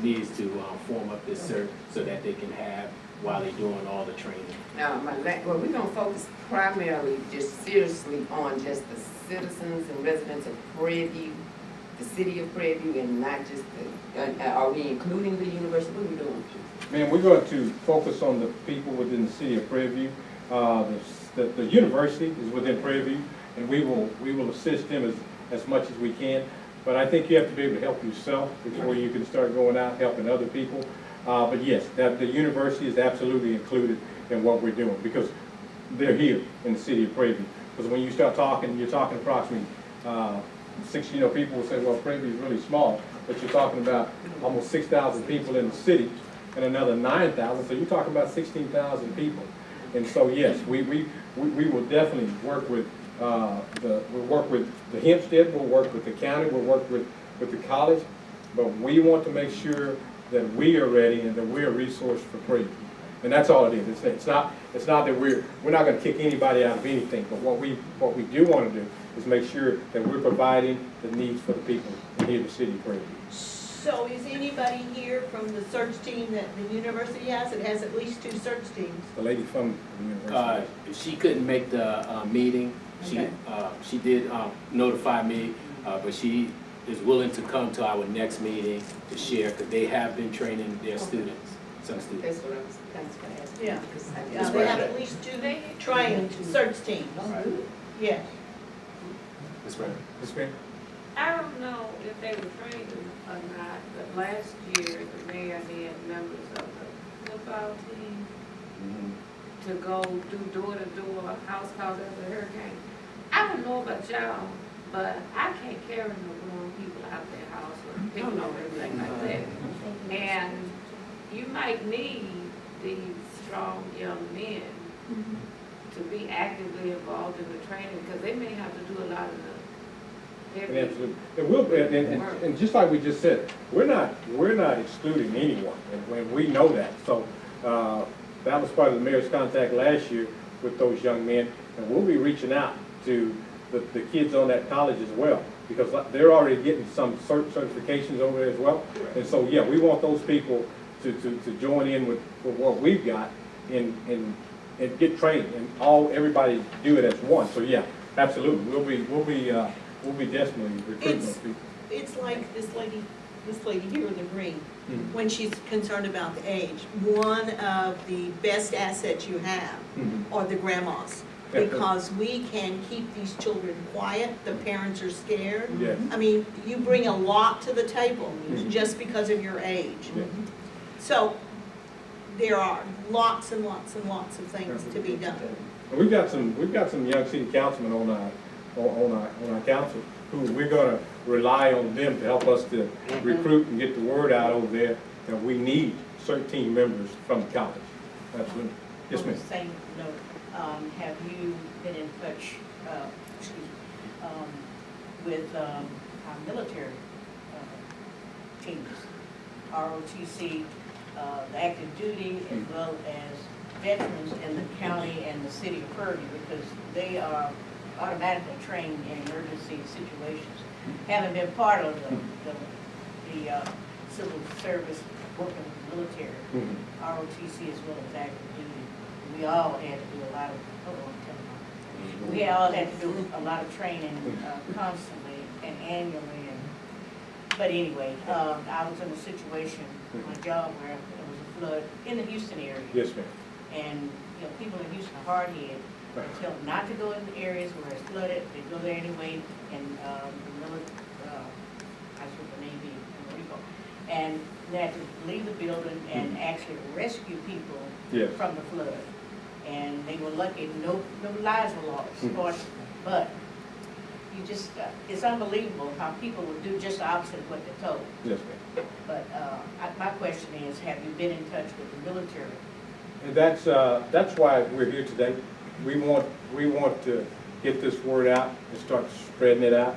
needs to form up this cert so that they can have while they're doing all the training. Now, well, we're gonna focus primarily, just seriously on just the citizens and residents of Prairie View, the city of Prairie View, and not just the, are we including the university? What are we doing? Man, we're going to focus on the people within the city of Prairie View. The university is within Prairie View, and we will assist them as much as we can. But I think you have to be able to help yourself before you can start going out helping other people. But yes, the university is absolutely included in what we're doing because they're here in the city of Prairie View. Because when you start talking, you're talking approximately 60, people will say, well, Prairie View is really small, but you're talking about almost 6,000 people in the city and another 9,000, so you're talking about 16,000 people. And so yes, we will definitely work with we'll work with the Hempstead, we'll work with the county, we'll work with the college, but we want to make sure that we are ready and that we're a resource for Prairie. And that's all it is. It's not that we're not going to kick anybody out of anything, but what we do want to do is make sure that we're providing the needs for the people here in the city of Prairie. So is anybody here from the search team that the university has? It has at least 2 search teams. The lady from the university. She couldn't make the meeting. Okay. She did notify me, but she is willing to come to our next meeting to share because they have been training their students, some students. That's what I was, thanks for asking. Yeah. Because Yeah, they have at least 2 trying search teams. Yes. That's right. Ms. Green? I don't know if they were trained or not, but last year the mayor had members of the football team to go do door-to-door house calls after the hurricane. I don't know about y'all, but I can't carry no grown people out their house or pick them or anything like that. And you might need these strong young men to be actively involved in the training because they may have to do a lot of the heavy Absolutely. It will, and just like we just said, we're not excluding anyone, and we know that. So that was part of the mayor's contact last year with those young men, and we'll be reaching out to the kids on that college as well, because they're already getting some certifications over there as well. And so yeah, we want those people to join in with what we've got and get trained, and everybody do it as one. So yeah, absolutely, we'll be definitely recruiting those people. It's like this lady here with the green, when she's concerned about the age. One of the best assets you have are the grandmas, because we can keep these children quiet. The parents are scared. Yes. I mean, you bring a lot to the table just because of your age. So there are lots and lots and lots of things to be done. And we've got some young city councilmen on our council who we're going to rely on them to help us to recruit and get the word out over there that we need 13 members from the college. Absolutely. Yes, On ma'am. the same note, have you been in touch, with our military teams, ROTC, the active duty, as well as veterans in the county and the city of Prairie, because they are automatically trained in emergency situations. Having been part of the civil service, working with the military, ROTC as well as active duty, we all had to do a lot of, we all had to do a lot of training constantly and annually. But anyway, I was in a situation on my job where there was a flood in the Houston area. Yes, ma'am. And people in Houston are hard-headed. They tell them not to go in the areas where it's flooded. They go there anyway, and I forget the name be, and they had to leave the building and actually rescue people from the flood. And they were lucky; no lives were lost. But you just, it's unbelievable how people would do just the opposite of what they're told. Yes, ma'am. But my question is, have you been in touch with the military? And that's why we're here today. We want to get this word out and start spreading it out.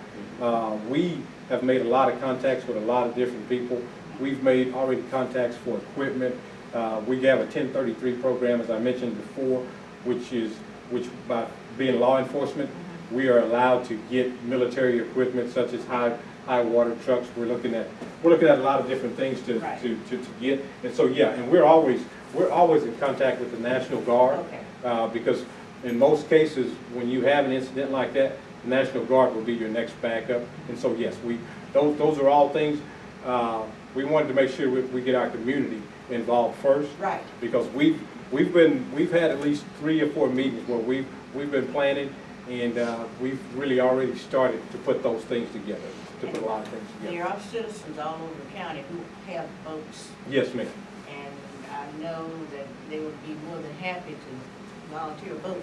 We have made a lot of contacts with a lot of different people. We've made already contacts for equipment. We have a 1033 program, as I mentioned before, which by being law enforcement, we are allowed to get military equipment such as high high water trucks. We're looking at a lot of different things to Right. to get. And so, yeah, and we're always in contact with the National Guard. Okay. Because in most cases, when you have an incident like that, the National Guard will be your next backup. And so, yes, those are all things, we wanted to make sure we get our community involved first. Right. Because we've had at least 3 or 4 meetings where we've been planning, and we've really already started to put those things together, to put a lot of things together. There are citizens all over the county who have boats, Yes, ma'am. and I know that they would be more than happy to volunteer a boat,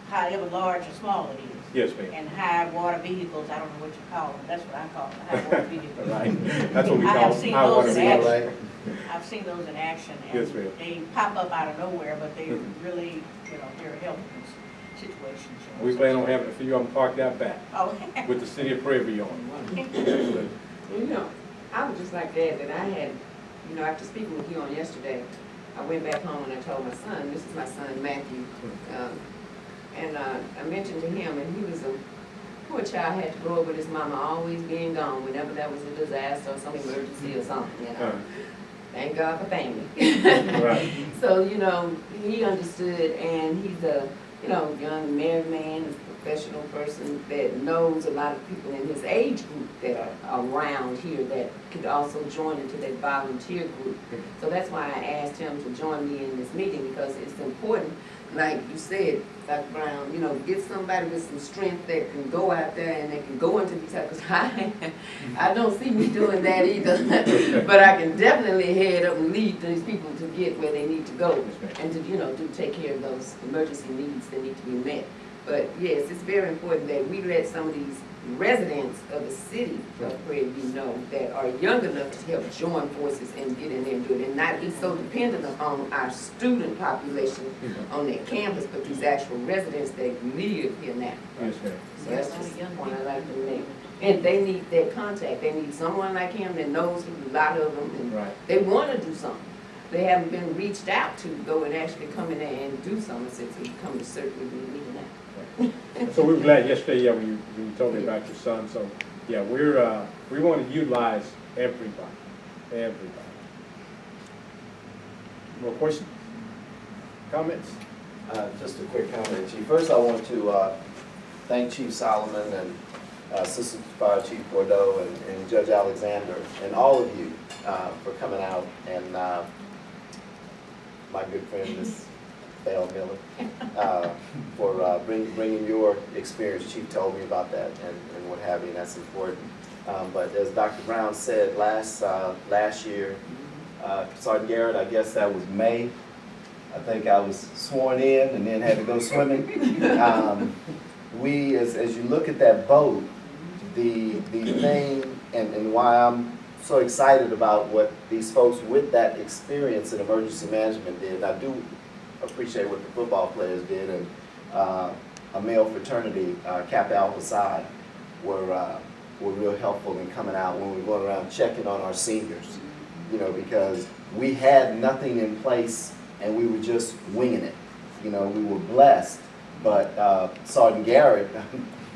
however large or small it is. Yes, ma'am. And high water vehicles, I don't know what you call them, that's what I call them, high water vehicles. Right. That's what we I call have seen high water those in vehicles. action. I've seen those in action, Yes, and ma'am. they pop up out of nowhere, but they Mhm. really, they're helping in situations. We plan on having a few of them parked out back Oh, with the city of Prairie on it. Absolutely. You know, I would just like to add that I had, after speaking with you on yesterday, I went back home and I told my son, this is my son Matthew, and I mentioned to him, and he was a poor child, had to grow up with his mama always being gone whenever there was a disaster or some emergency or something, Thank God for family. Right. So, he understood, and he's a, young married man, a professional person that knows a lot of people in his age group that are around here that could also join into that volunteer group. So that's why I asked him to join me in this meeting, because it's important, like you said, Dr. Brown, get somebody with some strength that can go out there and they can go into these types of, I don't see me doing that either, but I can definitely head up and lead these people to get where they need to go and to, do take care of those emergency needs that need to be met. But yes, it's very important that we let some of these residents of the city of Prairie View know that are young enough to help join forces and get in there and do it, and not be so dependent upon our student population on their campus, but these actual residents that live here now. Yes, ma'am. So that's just one I like to make. And they need that contact. They need someone like him that knows a lot of them, and Right. they want to do something. They haven't been reached out to go and actually come in there and do something since we come to certainly be needing that. So we were glad yesterday, yeah, when you told me about your son. So, yeah, we want to utilize everybody. More questions? Comments? Just a quick comment, Chief. First, I want to thank Chief Solomon and Assistant Fire Chief Bordeaux and Judge Alexander and all of you for coming out, and my good friend, Ms. Val Miller, for bringing your experience. Chief told me about that and what have you, and that's important. But as Dr. Brown said last year, Sergeant Garrett, I guess that was May. I think I was sworn in and then had to go swimming. As you look at that boat, the thing, and why I'm so excited about what these folks with that experience in emergency management did, I do appreciate what the football players did, and a male fraternity, Kappa Alpha Psi, were real helpful in coming out when we were going around checking on our seniors, because we had nothing in place and we were just winging it. We were blessed, but Sergeant Garrett,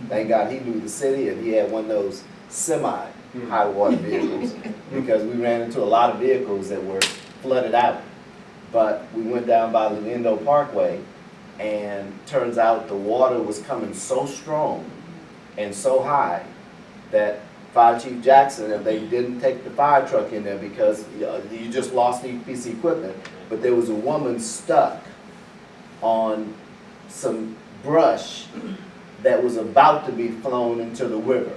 thank God he knew the city, and he had one of those semi-high water vehicles, because we ran into a lot of vehicles that were flooded out. But we went down by the Lindo Parkway, and turns out the water was coming so strong and so high that Fire Chief Jackson, if they didn't take the fire truck in there because you just lost the piece of equipment, but there was a woman stuck on some brush that was about to be flown into the river.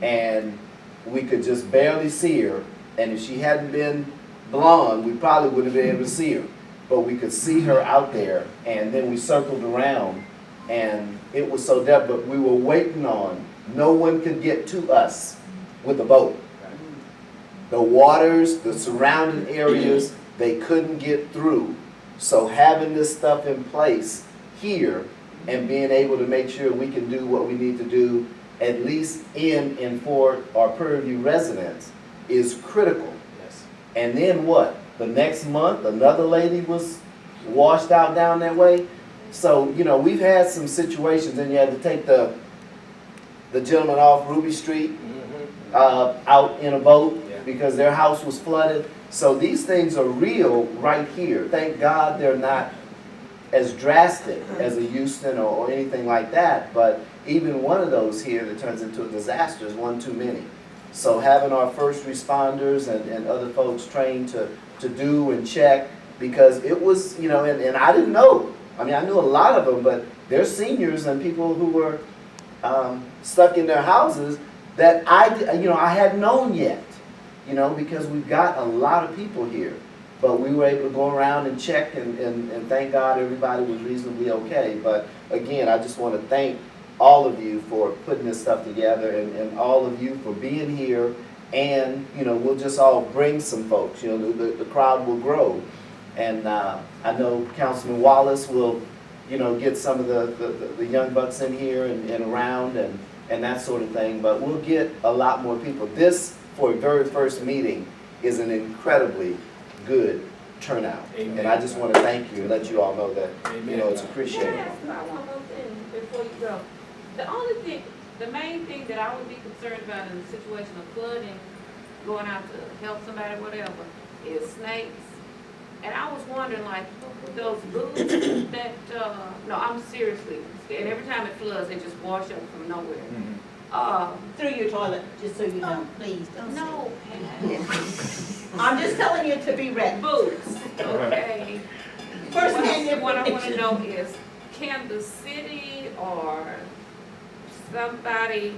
And we could just barely see her, and if she hadn't been blonde, we probably wouldn't have been able to see her. But we could see her out there, and then we circled around, and it was so dead, but we were waiting on, no one could get to us with a boat. The waters, the surrounding areas, they couldn't get through. So having this stuff in place here and being able to make sure we can do what we need to do, at least in and for our Prairie View residents, is critical. Yes. And then what? The next month, another lady was washed out down that way. So, we've had some situations, and you had to take the the gentleman off Ruby Street Mhm. out in a boat Yeah. because their house was flooded. So these things are real right here. Thank God they're not as drastic as a Houston or anything like that, but even one of those here that turns into a disaster is one too many. So having our first responders and other folks trained to do and check, because it was, you know, and I didn't know. I mean, I knew a lot of them, but they're seniors and people who were stuck in their houses that I hadn't known yet, you know, because we've got a lot of people here. But we were able to go around and check, and thank God everybody was reasonably okay. But again, I just want to thank all of you for putting this stuff together, and all of you for being here. And, you know, we'll just all bring some folks. You know, the crowd will grow. And I know Councilman Wallace will, you know, get some of the young bucks in here and around and that sort of thing. But we'll get a lot more people. This, for a very first meeting, is an incredibly good turnout. Amen. And I just want to thank you and let you all know that, you know, it's Can I appreciated. ask about one more thing before you go? The only thing, the main thing that I would be concerned about in a situation of flooding, going out to help somebody, whatever, is snakes. And I was wondering, like, those boots that, no, I'm seriously, and every time it floods, they just wash up from nowhere. Through your toilet, just so you know, please, don't say No, it. I'm just telling you to be ready. boots, okay. First hand What I want to information. know is, can the city or somebody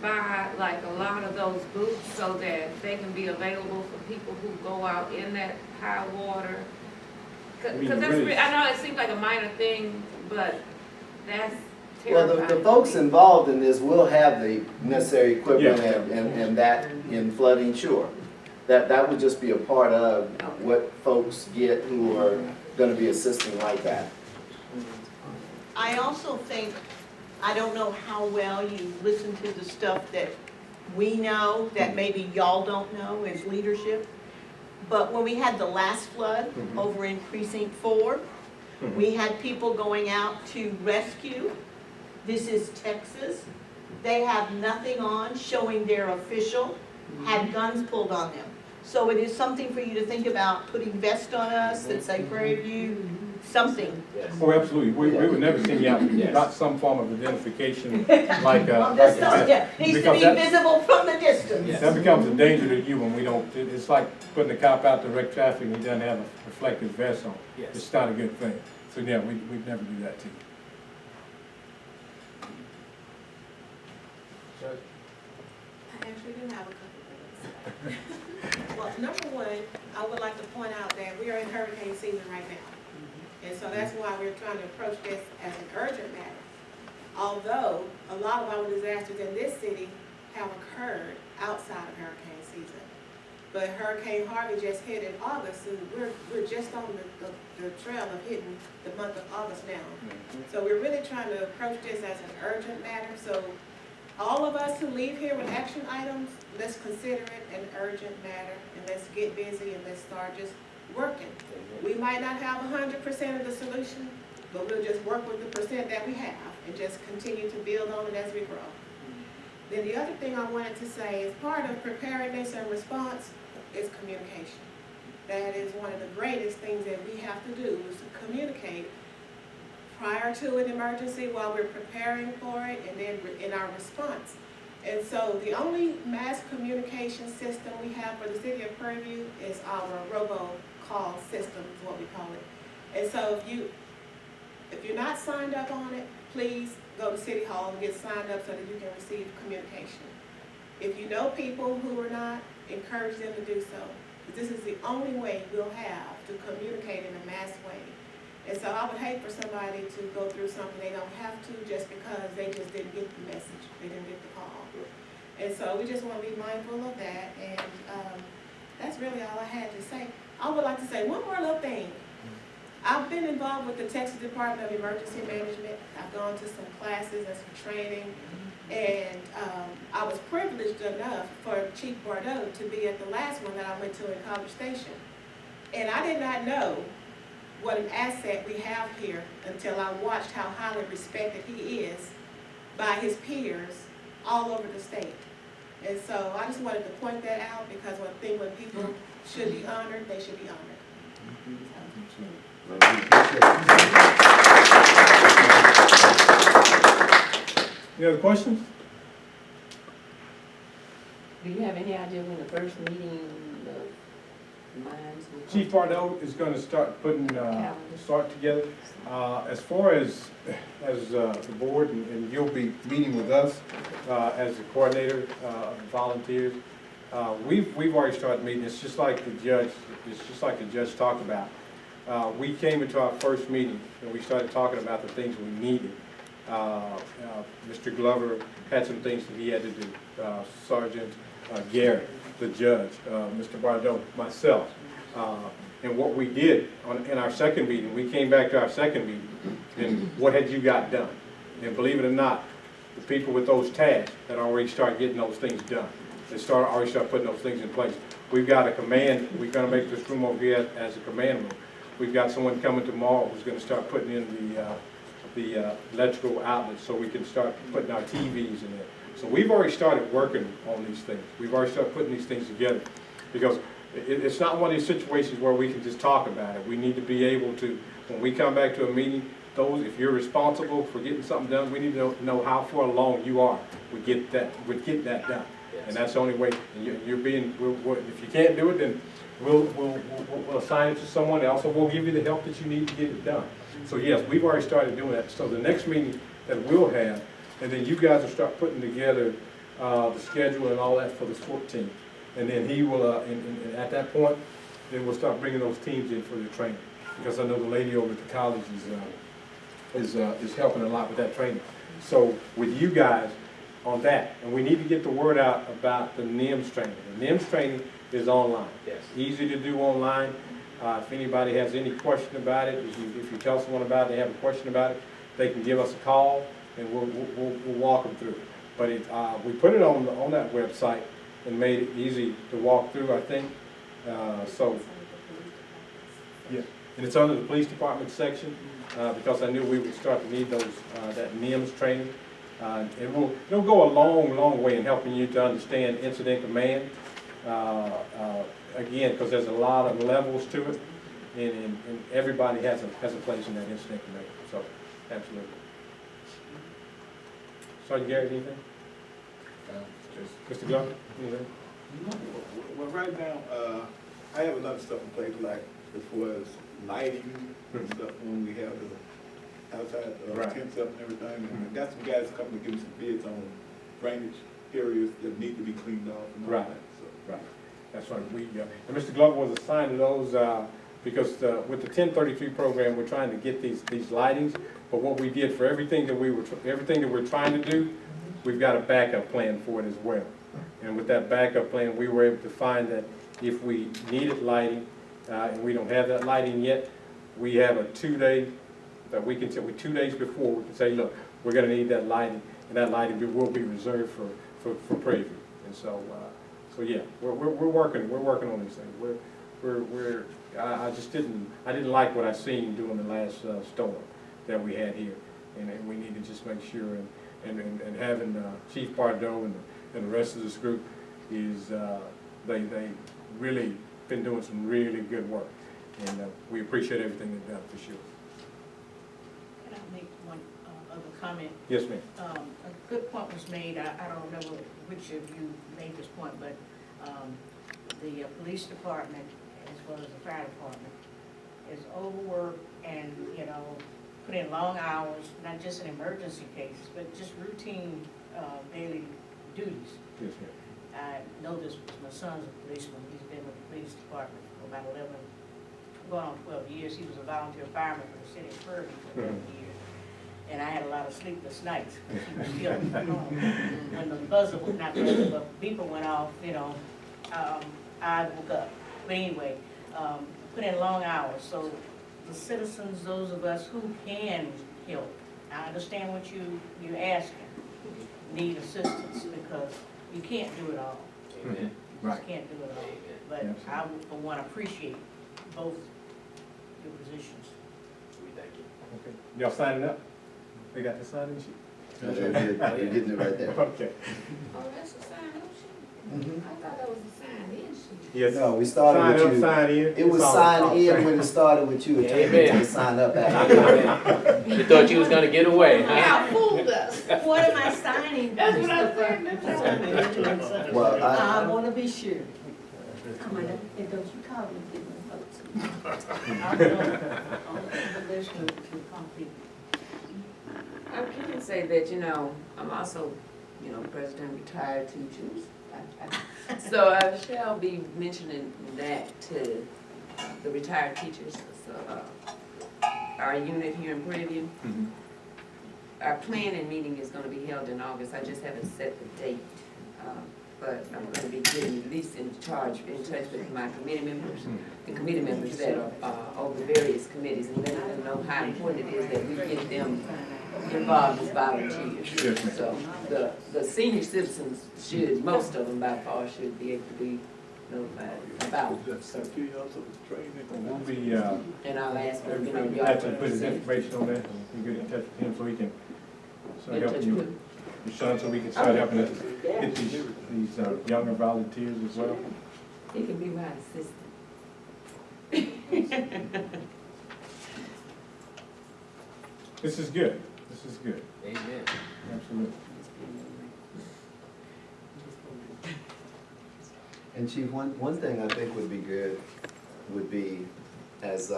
buy like a lot of those boots so that they can be available for people who go out in that high water? Because that's, really- I know it seems like a minor thing, but that's Well, terrifying. the folks involved in this will have the necessary equipment Yeah. and that in flooding, sure. That would just be a part of what folks get who are going to be assisting like that. I also think, I don't know how well you listen to the stuff that we know, that maybe y'all don't know as leadership. But when we had the last flood over in Precinct 4, we had people going out to rescue. This is Texas. They have nothing on showing they're official, had guns pulled on them. So it is something for you to think about, putting vests on us that say Prairie View, something. Yes. Oh, absolutely. We would never send you out Yes. without some form of identification like, I'm just telling you, needs to because be that- visible from the distance. Yes. That becomes a danger to you when we don't, it's like putting a cop out to direct traffic and he doesn't have a reflective vest on. Yes. It's not a good thing. So yeah, we'd never do that to you. I actually do have a couple things. Well, number one, I would like to point out that we are in hurricane season right now. And so that's why we're trying to approach this as an urgent matter. Although a lot of our disasters in this city have occurred outside of hurricane season. But Hurricane Harvey just hit in August, and we're just on the trail of hitting the month of August now. So we're really trying to approach this as an urgent matter. So all of us who leave here with action items, let's consider it an urgent matter, and let's get busy and let's start just working. We might not have 100% of the solution, but we'll just work with the percent that we have and just continue to build on it as we grow. Then the other thing I wanted to say is part of preparedness and response is communication. That is one of the greatest things that we have to do, is to communicate prior to an emergency, while we're preparing for it, and then in our response. And so the only mass communication system we have for the city of Prairie View is our robocall system, is what we call it. And so if you're not signed up on it, please go to City Hall and get signed up so that you can receive communication. If you know people who are not, encourage them to do so. This is the only way we'll have to communicate in a mass way. And so I would hate for somebody to go through something they don't have to just because they just didn't get the message, they didn't get the call. And so we just want to be mindful of that, and that's really all I had to say. I would like to say one more little thing. I've been involved with the Texas Department of Emergency Management. I've gone to some classes and some training, and I was privileged enough for Chief Bordeaux to be at the last one that I went to in College Station. And I did not know what an asset we have here until I watched how highly respected he is by his peers all over the state. And so I just wanted to point that out because I think when people should be honored, they should be honored. Any other questions? Do you have any idea when the first meeting of minds will come? Chief Pardo is gonna start putting, start together. As far as the board, and you'll be meeting with us, as the coordinator, of the volunteers, we've already started meeting. It's just like the judge talked about. We came into our first meeting and we started talking about the things we needed. Mr. Glover had some things that he had to do. Sergeant Garrett, the judge, Mr. Bardot, myself. And what we did in our second meeting, we came back to our second meeting, and what had you got done? And believe it or not, the people with those tasks had already started getting those things done. They already started putting those things in place. We've got a command, we're gonna make this room over here as a command room. We've got someone coming tomorrow who's gonna start putting in the electrical outlets so we can start putting our TVs in there. So we've already started working on these things. We've already started putting these things together because it's not one of these situations where we can just talk about it. We need to be able to, when we come back to a meeting, if you're responsible for getting something done, we need to know how far along you are with getting that done. And that's the only way. And if you can't do it, then we'll assign it to someone else, or we'll give you the help that you need to get it done. So yes, we've already started doing that. So the next meeting that we'll have, and then you guys will start putting together the schedule and all that for the 14th. And then he will, and at that point, then we'll start bringing those teams in for the training. Because I know the lady over at the college is helping a lot with that training. So with you guys on that, and we need to get the word out about the NIMS training. The NIMS training is online. Yes. Easy to do online. If anybody has any question about it, if you tell someone about it, they have a question about it, they can give us a call and we'll walk them through it. But we put it on that website and made it easy to walk through, I think. So, yeah, and it's under the police department section because I knew we would start to need those that NIMS training. It'll go a long way in helping you to understand incident command. Again, because there's a lot of levels to it, and everybody has a place in that incident command. So, absolutely. Sergeant Garrett, anything? Mr. Glover, anything? Well, right now, I have a lot of stuff in place, like as far as lighting and stuff when we have the outside tents up and everything. And I got some guys coming to give me some bids on drainage areas that need to be cleaned off and all that. So. Right. That's right. And Mr. Glover was assigned to those because with the 1033 program, we're trying to get these lightings. But what we did for everything that we're trying to do, we've got a backup plan for it as well. And with that backup plan, we were able to find that if we needed lighting and we don't have that lighting yet, we have a 2-day that we can tell. 2 days before we can say, look, we're going to need that lighting, and that lighting will be reserved for Prairie. And so. So yeah, we're working on these things. I didn't like what I seen during the last storm that we had here, and we need to just make sure and having Chief Pardo and the rest of this group is they really been doing some really good work, and we appreciate everything they've done for sure. Can I make one other comment? Yes, ma'am. A good point was made. I don't remember which of you made this point, but the police department as well as the fire department is overworked and, put in long hours, not just in emergency cases, but just routine daily duties. Yes, ma'am. I know this because my son's a policeman. He's been with the police department for about going on 12 years. He was a volunteer fireman for the city of Prairie for 11 years. And I had a lot of sleepless nights because he was still at home. When the buzzer was not buzzer, but beeper went off, I woke up. But anyway, put in long hours. So the citizens, those of us who can help, I understand what you're asking, need assistance because you can't do it all. Amen. You just can't do it all. But I would, for one, appreciate both your positions. We thank you. Okay. Y'all signing up? They got the signing sheet? You're getting it right there. Okay. Oh, that's a sign-up sheet? Mhm. I thought that was a sign-in sheet. Yes. No, we started Sign with up, you. sign in. It was It's all- sign all in training. when it started with you. It turned into the sign up after. You thought you was gonna get away, huh? Y'all fooled us. What am I signing? That's what I said. Well, I wanna be sure. Come on, and don't you call me, get my votes. I don't know. The list to complete. I can say that, you know, I'm also, you know, president of retired teachers. So I shall be mentioning that to the retired teachers, so, our unit here in Prairie. Mhm. Our planning meeting is gonna be held in August, I just haven't set the date. But I'm gonna be getting at least in touch with my committee members, the committee members that are over various committees, and letting them know how important it is that we get them involved as volunteers. Yes, ma'am. So the senior citizens should, most of them by far should be able to be notified about. So, We'll be, and I'll ask for, you know, y'all have to to put his send- information on that, and we get in touch with him so he can start in touch helping you, with- your son, so we can start helping us get these younger volunteers as well. He can be my assistant. This is good, this is good, Amen. absolutely. And Chief, one thing I think would be good would be, as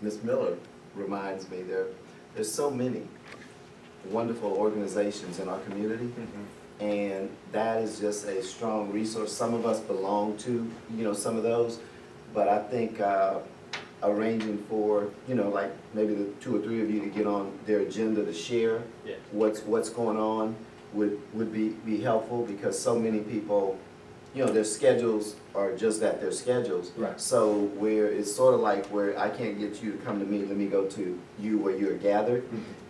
Ms. Miller reminds me, there's so many wonderful organizations in our community, and that is just a strong resource. Some of us belong to, you know, some of those, but I think arranging for, you know, like maybe the 2 or 3 of you to get on their agenda to share Yeah. what's going on would be helpful, because so many people, you know, their schedules are just that, their schedules. Right. So where it's sort of like where I can't get you to come to me, let me go to you where you're gathered.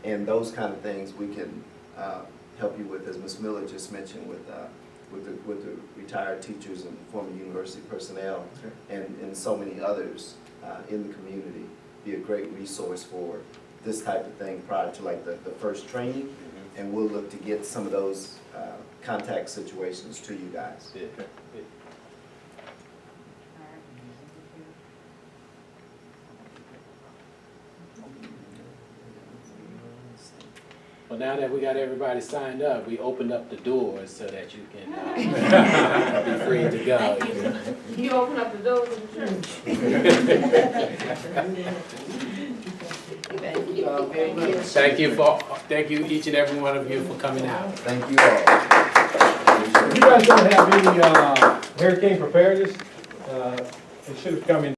And those kind of things we can help you with, as Ms. Miller just mentioned, with the retired teachers and former university personnel, and so many others in the community. Be a great resource for this type of thing prior to like the first training. And we'll look to get some of those contact situations to you guys. Yeah. Yeah. Well, now that we got everybody signed up, we opened up the doors so that you can be free to go. You know. You open up the doors of the church. Thank you all very much. Thank you each and every one of you for coming out. Thank you all. If you guys don't have any hurricane preparedness, it should have come in